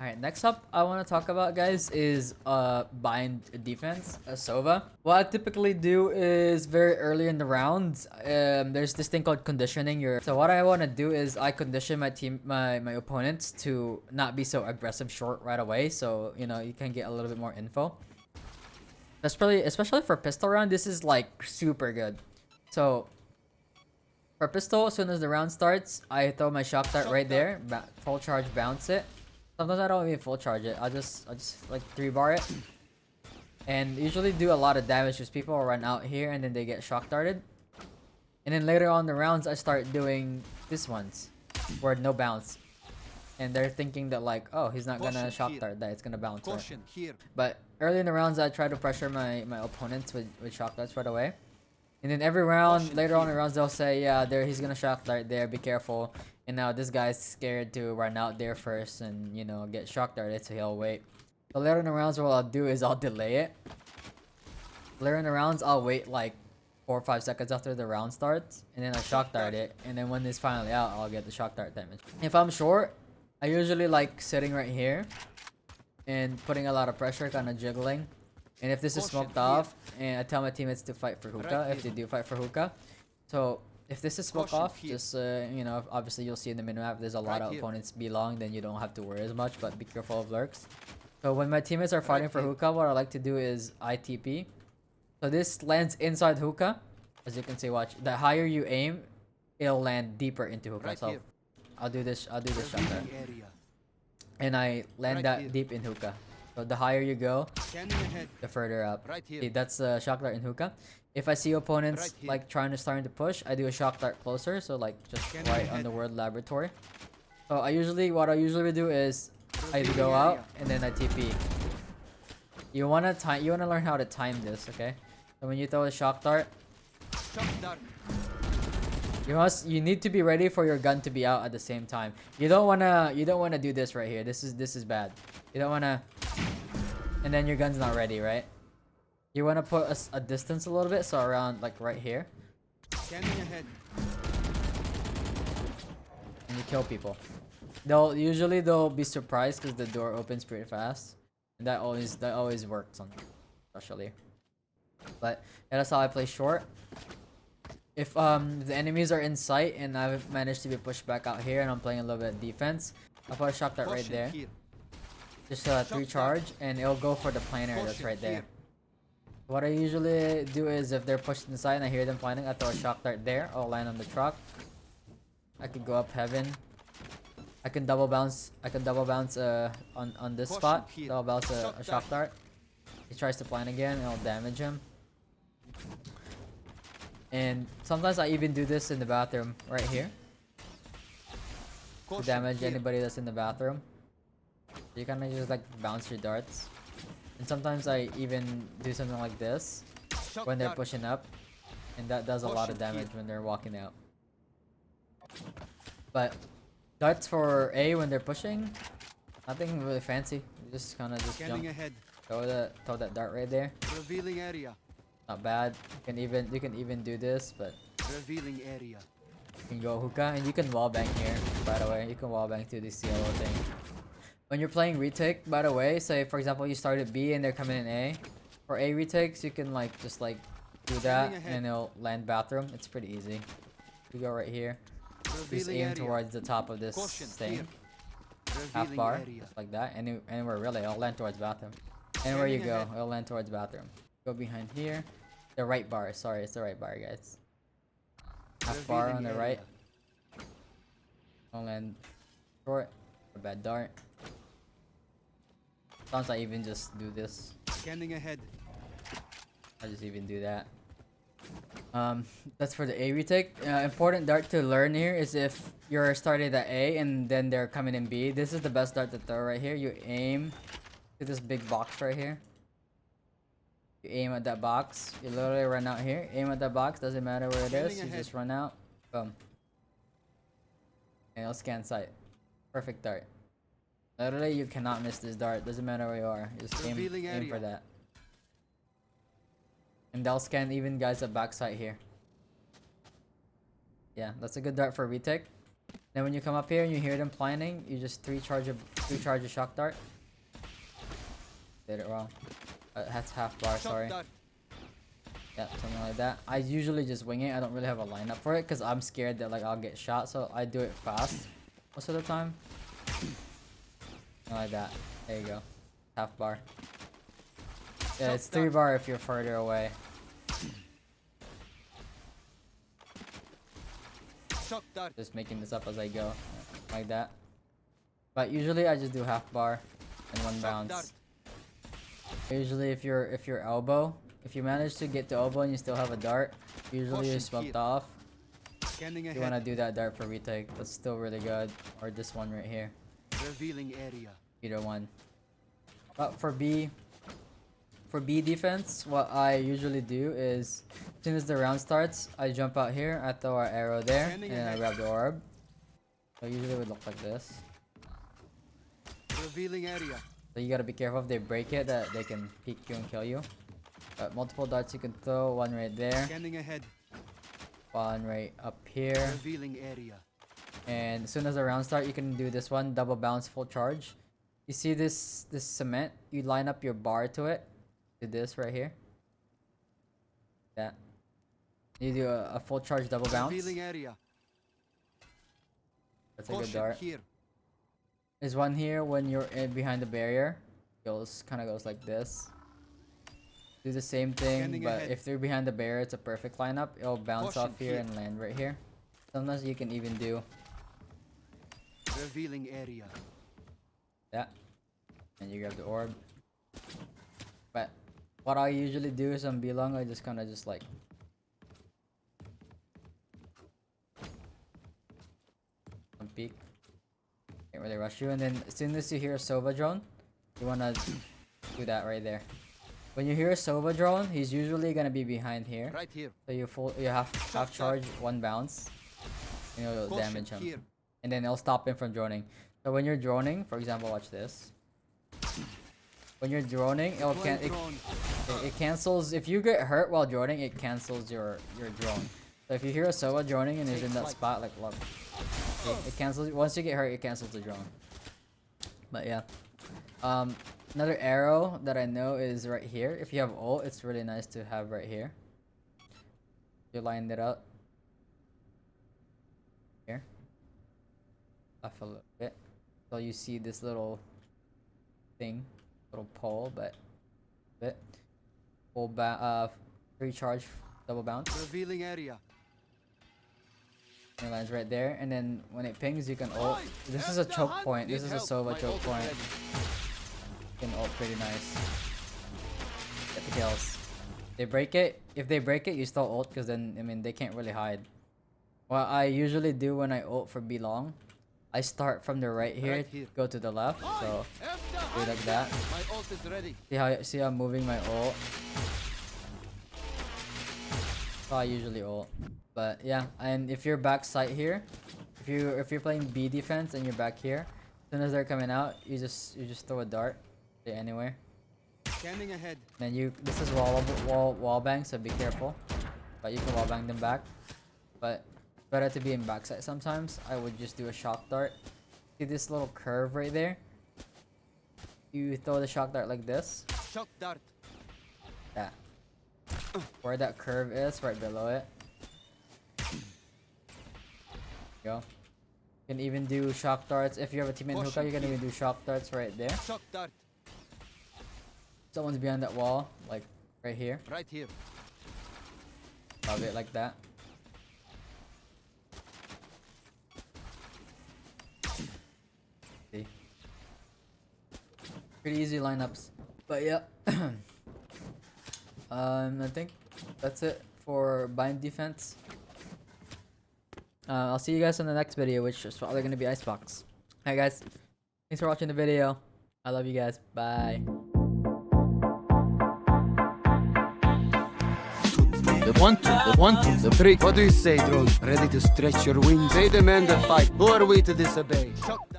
Alright, next up I want to talk about, guys, is bind defense, SOVA. What I typically do is very early in the rounds, there's this thing called conditioning so what I want to do is I condition my opponents to not be so aggressive short right away, so you know you can get a little bit more info. Especially for pistol round, this is like super good. So for pistol, as soon as the round starts, I throw my shock dart right there, full charge, bounce it. Sometimes I don't even full charge it. I just like 3-bar it, and usually do a lot of damage because people will run out here and then they get shock darted. And then later on the rounds, I start doing these ones where no bounce, and they're thinking that like, oh, he's not gonna shock dart that, it's gonna bounce. Right? But early in the rounds, I try to pressure my opponents with shock darts right away. And then every round, later on in the rounds, they'll say, yeah, he's gonna shock dart there, be careful. And now this guy's scared to run out there first and, you know, get shock darted, so he'll wait. So later in the rounds, what I'll do is I'll delay it. Later in the rounds, I'll wait like 4 or 5 seconds after the round starts, and then I shock dart it. And then when it's finally out, I'll get the shock dart damage. If I'm short, I usually like sitting right here and putting a lot of pressure, kind of jiggling. And if this is smoked off, and I tell my teammates to fight for hookah, if they do fight for hookah. So if this is smoked off, just you know, obviously you'll see in the minimap there's a lot of opponents B long, then you don't have to worry as much, but be careful of lurks. So when my teammates are fighting for hookah, what I like to do is ITP. So this lands inside hookah, as you can see. Watch, the higher you aim, it'll land deeper into hookah. So I'll do this shot there, and I land that deep in hookah. So the higher you go, the further up. See, that's a shock dart in hookah. If I see opponents like starting to push, I do a shock dart closer, so like just right on the word laboratory. So what I usually do is I go out and then I TP. You wanna learn how to time this, okay? So when you throw a shock dart, you need to be ready for your gun to be out at the same time. You don't wanna do this right here. This is bad. You don't wanna, and then your gun's not ready, right? You wanna put a distance a little bit, so around like right here. And you kill people. They'll be surprised because the door opens pretty fast, and that always works on them, especially. But yeah, that's how I play short. If the enemies are in sight and I've managed to be pushed back out here and I'm playing a little bit of defense, I'll put a shock dart right there. Just 3 charge, and it'll go for the planer that's right there. What I usually do is if they're pushed inside and I hear them planning, I throw a shock dart there. I'll land on the truck. I could go up heaven. I can double bounce. On this spot. Double bounce a shock dart. He tries to plan again, and I'll damage him. And sometimes I even do this in the bathroom right here to damage anybody that's in the bathroom. You kind of just like bounce your darts. And sometimes I even do something like this when they're pushing up, and that does a lot of damage when they're walking out. But darts for A when they're pushing, nothing really fancy. You just kind of jump, throw that dart right there. Revealing area. Not bad. You can even do this, but Revealing area. you can go hookah, and you can wallbang here. By the way, you can wallbang through this yellow thing. When you're playing retake, by the way, say for example you started B and they're coming in A. For A retakes, you can just do that and it'll land bathroom. It's pretty easy. You go right here. Just aim towards the top of this thing. Half bar, just like that. Anywhere really, it'll land towards bathroom. Anywhere you go, it'll land towards bathroom. Go behind here. The right bar. Sorry, it's the right bar, guys. Half bar on the right. I'll land short. A bad dart. Sometimes I even just do this. Scanning ahead. I just even do that. That's for the A retake. Important dart to learn here is if you're started at A and then they're coming in B. This is the best dart to throw right here. You aim to this big box right here. You aim at that box. You literally run out here. Aim at that box. Doesn't matter where it is. You just run out. Boom. And it'll scan sight. Perfect dart. Literally, you cannot miss this dart. Doesn't matter where you are. Just aim for that. And they'll scan even guys at backside here. Yeah, that's a good dart for retake. Then when you come up here and you hear them planning, you just three charge a shock dart. Did it wrong. That's half bar, sorry. Yeah, something like that. I usually just wing it. I don't really have a lineup for it because I'm scared that like I'll get shot, so I do it fast most of the time. Like that. There you go. Half bar. Yeah, it's 3 bar if you're further away. Just making this up as I go, like that. But usually I just do half bar and 1 bounce. Usually if you're elbow, if you manage to get to elbow and you still have a dart, usually you're smoked off. You want to do that dart for retake. That's still really good. Or this one right here. Revealing area. Either one. But for B defense, what I usually do is as soon as the round starts, I jump out here, I throw our arrow there, and then I grab the orb. So usually it would look like this. Revealing area. So you gotta be careful if they break it that they can peek you and kill you. But multiple darts you can throw, one right there. Scanning ahead. One right up here. Revealing area. And as soon as the round start, you can do this one, double bounce, full charge. You see this cement? You line up your bar to it. Do this right here. That. You do a full charge double bounce. Revealing area. That's a good dart. Here. There's one here when you're behind the barrier. Kind of goes like this. Do the same thing, but if they're behind the barrier, it's a perfect lineup. It'll bounce off here and land right here. Sometimes you can even do revealing area. That. And you grab the orb. But what I usually do is on B-long, I just kind of just like peek. Can't really rush you, and then as soon as you hear a SOVA drone, you wanna do that right there. When you hear a SOVA drone, he's usually gonna be behind here. Right here. So you have half charge, 1 bounce. You know, it'll damage him, here. and then it'll stop him from droning. So when you're droning, for example, watch this. When you're droning, it cancels. If you get hurt while droning, it cancels your drone. So if you hear a SOVA droning and he's in that spot, like look, it cancels. Once you get hurt, it cancels the drone. But yeah, another arrow that I know is right here. If you have ult, it's really nice to have right here. You line it up here, up a little bit, so you see this little thing, little pole, but full free charge, double bounce. Revealing area. It lands right there, and then when it pings, you can ult. This is a choke point. This is a SOVA choke point. You can ult pretty nice. Get the kills. They break it. If they break it, you still ult, because then, I mean, they can't really hide. What I usually do when I ult for B-long, I start from the right here, go to the left, so do like that. My ult is ready. See how I'm moving my ult? So I usually ult. But yeah, and if you're back site here, if you're playing B defense and you're back here, as soon as they're coming out, you just throw a dart anywhere. Scanning ahead. Then this is wall bang, so be careful. But you can wall bang them back. But it's better to be in backside sometimes. I would just do a shock dart. See this little curve right there? You throw the shock dart like this. Shock dart. That. Where that curve is, right below it. Go. You can even do shock darts. If you have a team in hookah, you can even do shock darts right there. Shock dart. Someone's behind that wall, like right here. Right here. Love it like that. See? Pretty easy lineups. But yeah. I think that's it for bind defense. I'll see you guys in the next video, which is probably gonna be Icebox. Alright guys, thanks for watching the video. I love you guys. Bye. The 1, 2, the 1, 2, the 3. What do you say, drone? Ready to stretch your wings? They demand a fight. Who are we to disobey? Shock